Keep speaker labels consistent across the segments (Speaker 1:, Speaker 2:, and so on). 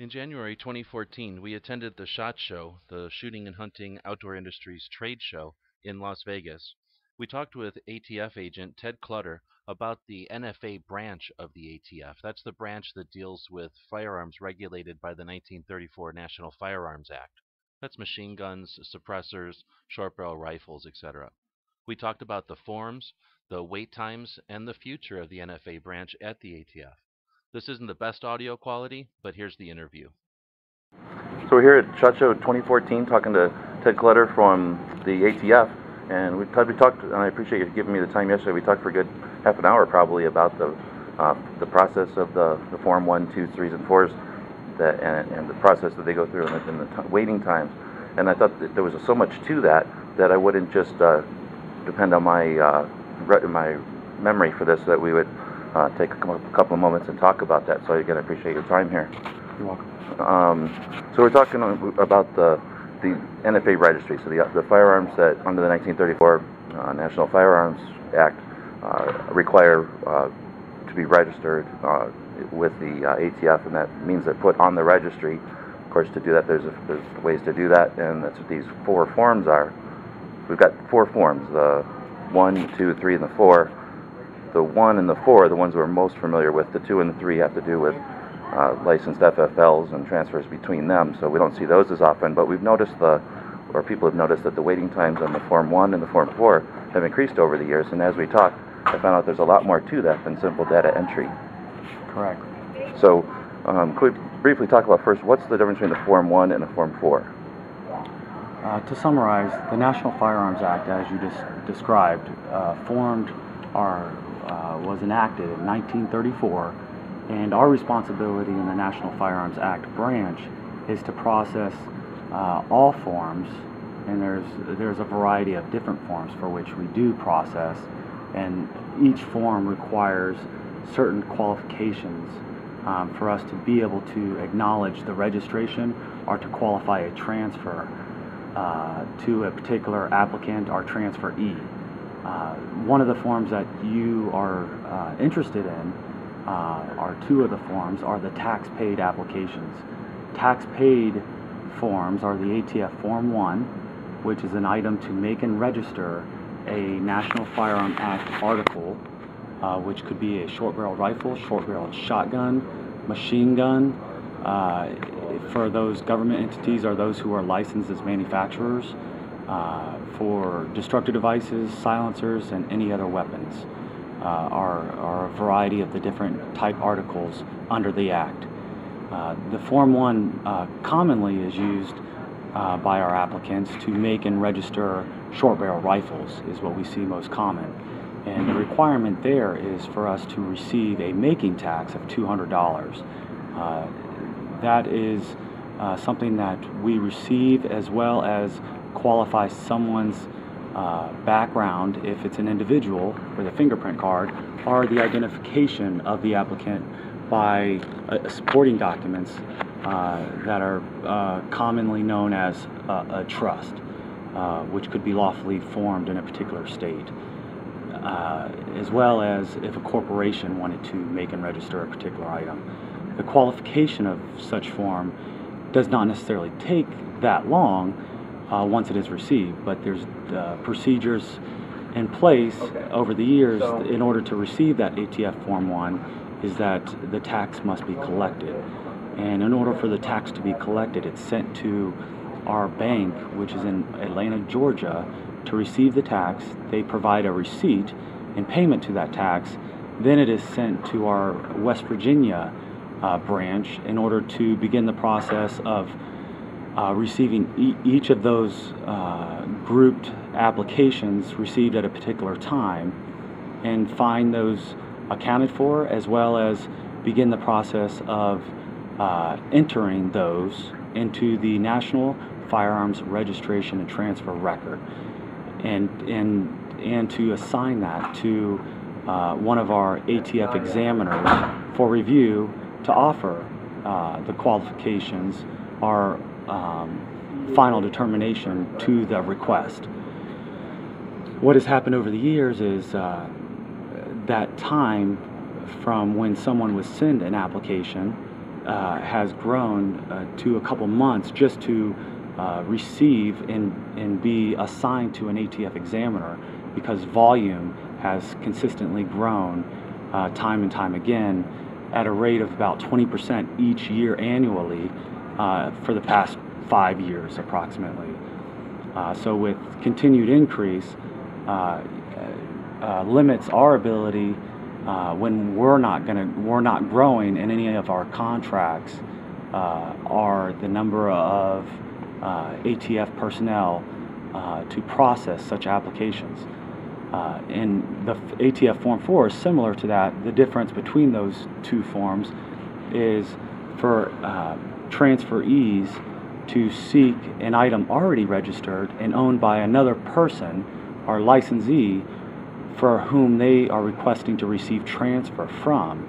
Speaker 1: In January 2014, we attended the SHOT Show, the Shooting and Hunting Outdoor Industries trade show in Las Vegas. We talked with ATF agent Ted Clutter about the NFA branch of the ATF. That's the branch that deals with firearms regulated by the 1934 National Firearms Act. That's machine guns, suppressors, short barrel rifles, etc. We talked about the forms, the wait times, and the future of the NFA branch at the ATF. This isn't the best audio quality, but here's the interview.
Speaker 2: So we're here at SHOT Show 2014 talking to Ted Clutter from the ATF, and we talked, and I appreciate you giving me the time yesterday. We talked for a good half an hour probably about the process of the Form 1, 2, 3s, and 4s, and the process that they go through and the waiting times. And I thought that there was so much to that I wouldn't just depend on my memory for this, that we would take a couple of moments and talk about that. So again, I appreciate your time here.
Speaker 3: You're welcome.
Speaker 2: So we're talking about the NFA registry. So the firearms that under the 1934 National Firearms Act require to be registered with the ATF, and that means they're put on the registry. Of course, to do that, there's ways to do that, and that's what these 4 forms are. We've got 4 forms: the 1, 2, 3, and the 4. The 1 and the 4 are the ones we're most familiar with. The 2 and the 3 have to do with licensed FFLs and transfers between them, so we don't see those as often. But we've noticed or people have noticed that the waiting times on the Form 1 and the Form 4 have increased over the years. And as we talk, I found out there's a lot more to that than simple data entry.
Speaker 3: Correct.
Speaker 2: So, could we briefly talk about first, what's the difference between the Form 1 and the Form 4?
Speaker 3: To summarize, the National Firearms Act, as you just described, was enacted in 1934, and our responsibility in the National Firearms Act branch is to process all forms, and there's a variety of different forms for which we do process, and each form requires certain qualifications for us to be able to acknowledge the registration or to qualify a transfer to a particular applicant or transferee. One of the forms that you are interested in, or 2 of the forms, are the tax-paid applications. Tax-paid forms are the ATF Form 1, which is an item to make and register a National Firearm Act article, which could be a short-barrel rifle, short-barrel shotgun, machine gun, for those government entities or those who are licensed as manufacturers, for destructive devices, silencers, and any other weapons, are a variety of the different type articles under the Act. The Form 1 commonly is used by our applicants to make and register short barrel rifles, is what we see most common. And the requirement there is for us to receive a making tax of $200. That is something that we receive, as well as qualify someone's background, if it's an individual, with a fingerprint card, or the identification of the applicant by supporting documents that are commonly known as a trust, which could be lawfully formed in a particular state, as well as if a corporation wanted to make and register a particular item. The qualification of such form does not necessarily take that long once it is received, but there's procedures in place over the years in order to receive that ATF Form 1, is that the tax must be collected. And in order for the tax to be collected, it's sent to our bank, which is in Atlanta, Georgia, to receive the tax. They provide a receipt in payment to that tax. Then it is sent to our West Virginia branch in order to begin the process of receiving each of those grouped applications received at a particular time, and find those accounted for, as well as begin the process of entering those into the National Firearms Registration and Transfer Record, and to assign that to one of our ATF examiners for review, to offer the qualifications or final determination to the request. What has happened over the years is that time from when someone would send an application has grown to a couple months just to receive and be assigned to an ATF examiner, because volume has consistently grown time and time again at a rate of about 20% each year annually for the past 5 years approximately. So with continued increase, limits our ability when we're not growing in any of our contracts are the number of ATF personnel to process such applications. And the ATF Form 4 is similar to that. The difference between those two forms is for transferees to seek an item already registered and owned by another person or licensee for whom they are requesting to receive transfer from.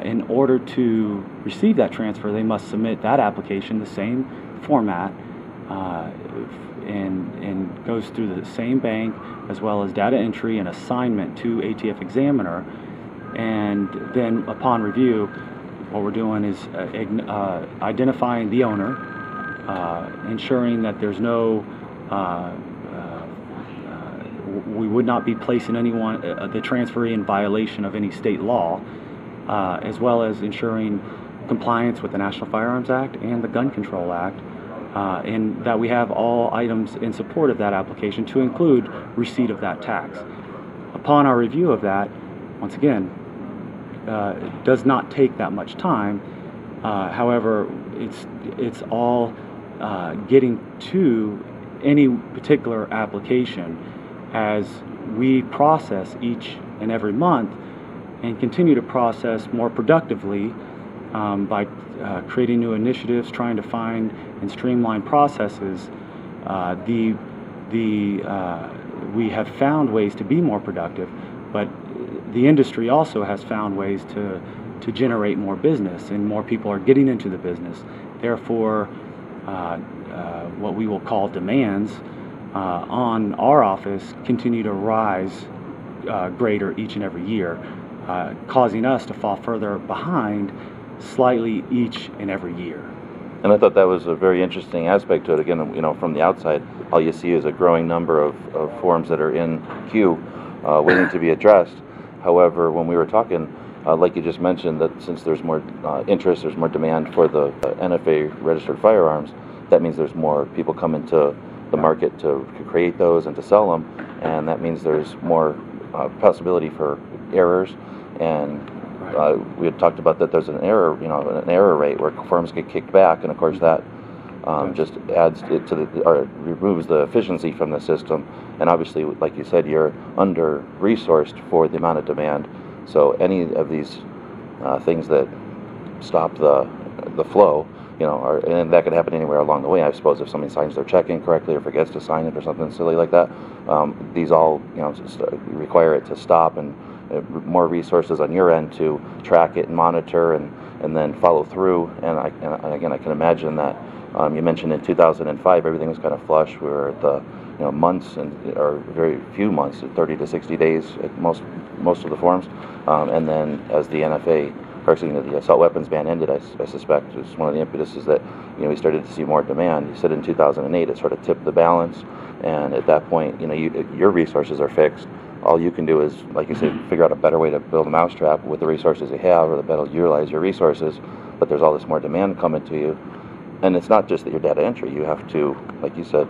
Speaker 3: In order to receive that transfer, they must submit that application, the same format, and goes through the same bank, as well as data entry and assignment to ATF examiner. And then upon review, what we're doing is identifying the owner, ensuring that there's no we would not be placing anyone, the transferee, in violation of any state law, as well as ensuring compliance with the National Firearms Act and the Gun Control Act, and that we have all items in support of that application, to include receipt of that tax. Upon our review of that, once again, it does not take that much time. However, it's all getting to any particular application as we process each and every month, and continue to process more productively by creating new initiatives, trying to find and streamline processes. We have found ways to be more productive, but the industry also has found ways to generate more business, and more people are getting into the business. Therefore, what we will call demands on our office continue to rise greater each and every year, causing us to fall further behind slightly each and every year.
Speaker 2: And I thought that was a very interesting aspect to it. Again, from the outside, all you see is a growing number of forms that are in queue waiting to be addressed. However, when we were talking, like you just mentioned, that since there's more interest, there's more demand for the NFA registered firearms, that means there's more people coming to the market to create those and to sell them, and that means there's more possibility for errors. And we had talked about that there's an error rate where forms get kicked back, and of course that just adds it to or removes the efficiency from the system. And obviously, like you said, you're under-resourced for the amount of demand. So any of these things that stop the flow, and that could happen anywhere along the way. I suppose if somebody signs their check incorrectly or forgets to sign it or something silly like that, these all require it to stop, and more resources on your end to track it and monitor and then follow through. And again, I can imagine that you mentioned in 2005 everything was kind of flush. We were at the months or very few months, 30 to 60 days at most of the forms, and then as the NFA, the assault weapons ban ended, I suspect it's one of the impetuses that we started to see more demand. You said in 2008 it sort of tipped the balance, and at that point your resources are fixed. All you can do is, like you said, figure out a better way to build a mousetrap with the resources you have, or to better utilize your resources. But there's all this more demand coming to you, and it's not just that your data entry. You have to, like you said,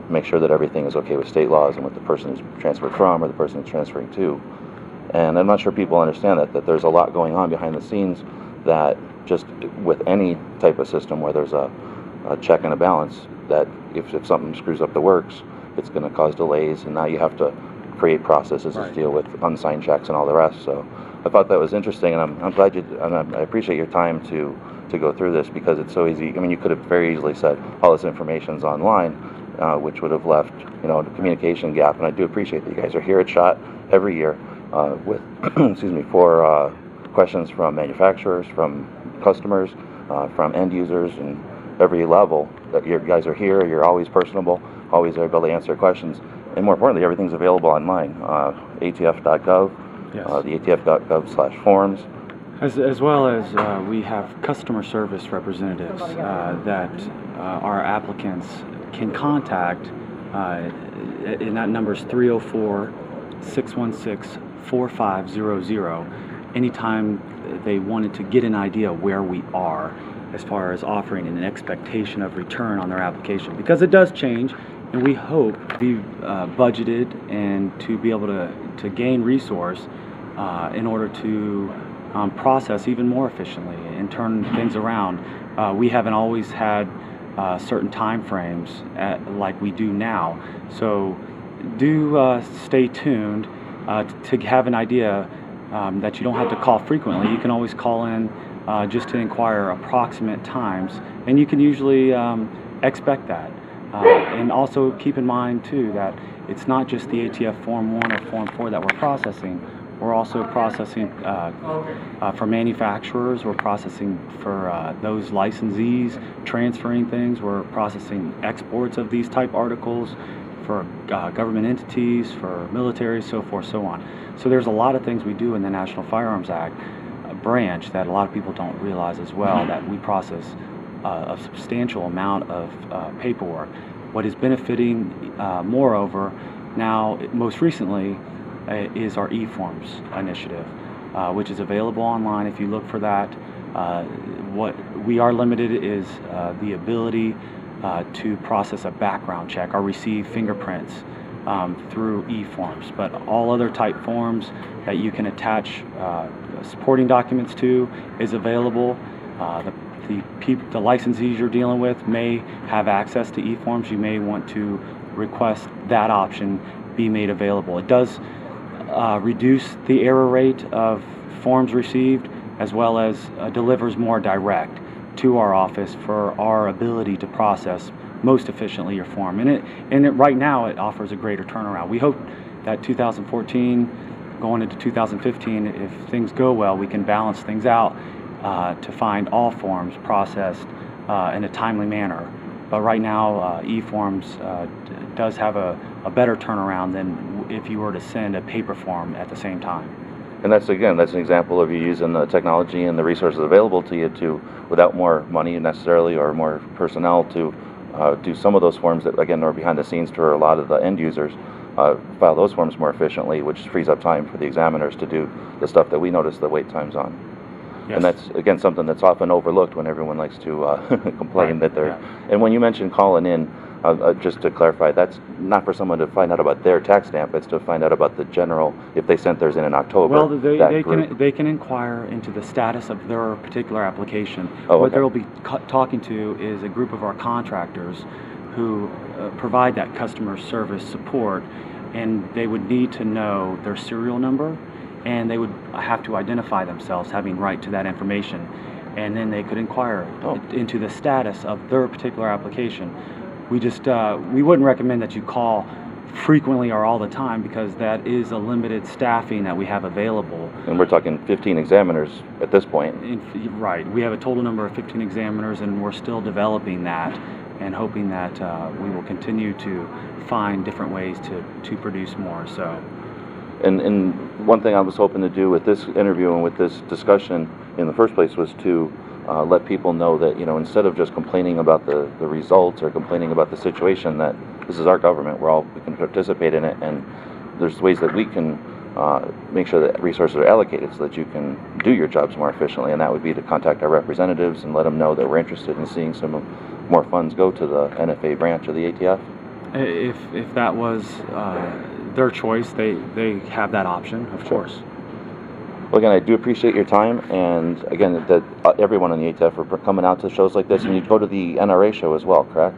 Speaker 2: make sure that everything is okay with state laws and what the person is transferred from or the person is transferring to. And I'm not sure people understand that there's a lot going on behind the scenes, that just with any type of system where there's a check and a balance, that if something screws up the works, it's going to cause delays, and now you have to create processes to deal with unsigned checks and all the rest. So I thought that was interesting, and I'm glad I appreciate your time to go through this, because it's so easy. I mean, you could have very easily said all this information's online, which would have left a communication gap. And I do appreciate that you guys are here at SHOT every year with for questions from manufacturers, from customers, from end users, and every level. That you guys are here. You're always personable, always able to answer questions. And more importantly, everything's available online. ATF.gov,
Speaker 3: Yes.
Speaker 2: the ATF.gov/forms.
Speaker 3: As well as we have customer service representatives that our applicants can contact, and that number is 304-616-4500 anytime they wanted to get an idea where we are as far as offering an expectation of return on their application, because it does change, and we hope to be budgeted and to be able to gain resource in order to process even more efficiently and turn things around. We haven't always had certain time frames like we do now, so do stay tuned to have an idea that you don't have to call frequently. You can always call in just to inquire approximate times, and you can usually expect that. And also keep in mind too that it's not just the ATF Form 1 or Form 4 that we're processing. We're also processing for manufacturers. We're processing for those licensees transferring things. We're processing exports of these type articles for government entities, for military, so forth, so on. So there's a lot of things we do in the National Firearms Act branch that a lot of people don't realize as well, that we process a substantial amount of paperwork. What is benefiting, moreover, now most recently, is our e-forms initiative, which is available online if you look for that. What we are limited is the ability to process a background check or receive fingerprints through e-forms, but all other type forms that you can attach supporting documents to is available. The licensees you're dealing with may have access to e-forms. You may want to request that option be made available. It does reduce the error rate of forms received, as well as delivers more direct to our office for our ability to process most efficiently your form. Right now it offers a greater turnaround. We hope that 2014 going into 2015, if things go well, we can balance things out to find all forms processed in a timely manner. But right now, e-forms does have a better turnaround than if you were to send a paper form at the same time.
Speaker 2: And that's an example of you using the technology and the resources available to you without more money necessarily or more personnel, to do some of those forms that, again, are behind the scenes for a lot of the end users, file those forms more efficiently, which frees up time for the examiners to do the stuff that we notice the wait times on. Yes. And that's, again, something that's often overlooked when everyone likes to complain that they're... Yeah. And when you mention calling in, just to clarify, that's not for someone to find out about their tax stamp, it's to find out about the general, if they sent theirs in October.
Speaker 3: Well, they can inquire into the status of their particular application.
Speaker 2: Oh, okay.
Speaker 3: What they'll be talking to is a group of our contractors who provide that customer service support, and they would need to know their serial number, and they would have to identify themselves having right to that information, and then they could inquire into the status of their particular application. We wouldn't recommend that you call frequently or all the time, because that is a limited staffing that we have available.
Speaker 2: And we're talking 15 examiners at this point.
Speaker 3: Right. We have a total number of 15 examiners, and we're still developing that and hoping that we will continue to find different ways to produce more. So.
Speaker 2: And one thing I was hoping to do with this interview and with this discussion in the first place was to let people know that, instead of just complaining about the results or complaining about the situation, that this is our government, we can participate in it, and there's ways that we can make sure that resources are allocated so that you can do your jobs more efficiently, and that would be to contact our representatives and let them know that we're interested in seeing some more funds go to the NFA branch of the ATF.
Speaker 3: If that was their choice, they have that option, of course.
Speaker 2: Well, again, I do appreciate your time, and again, that everyone on the ATF for coming out to shows like this, and you go to the NRA show as well, correct?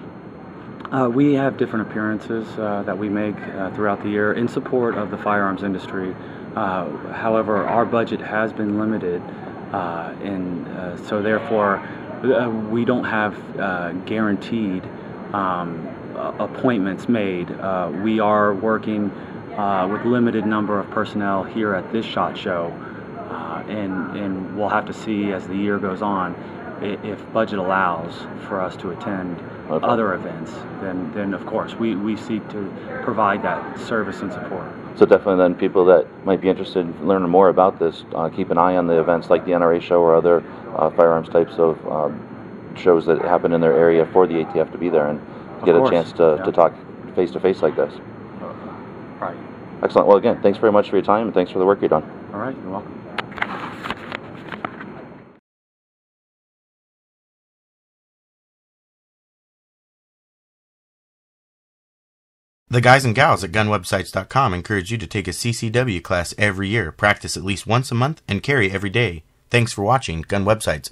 Speaker 3: We have different appearances that we make throughout the year in support of the firearms industry. However, our budget has been limited, and so therefore we don't have guaranteed appointments made. We are working with limited number of personnel here at this SHOT Show, and we'll have to see as the year goes on if budget allows for us to attend other events, then of course we seek to provide that service and support.
Speaker 2: So definitely then people that might be interested in learning more about this, keep an eye on the events like the NRA show or other firearms types of shows that happen in their area for the ATF to be there and get a chance to talk face-to-face like this.
Speaker 3: Right.
Speaker 2: Excellent. Well, again, thanks very much for your time and thanks for the work you've done.
Speaker 3: All right, you're welcome.
Speaker 4: The guys and gals at gunwebsites.com encourage you to take a CCW class every year, practice at least once a month, and carry every day. Thanks for watching Gun Websites.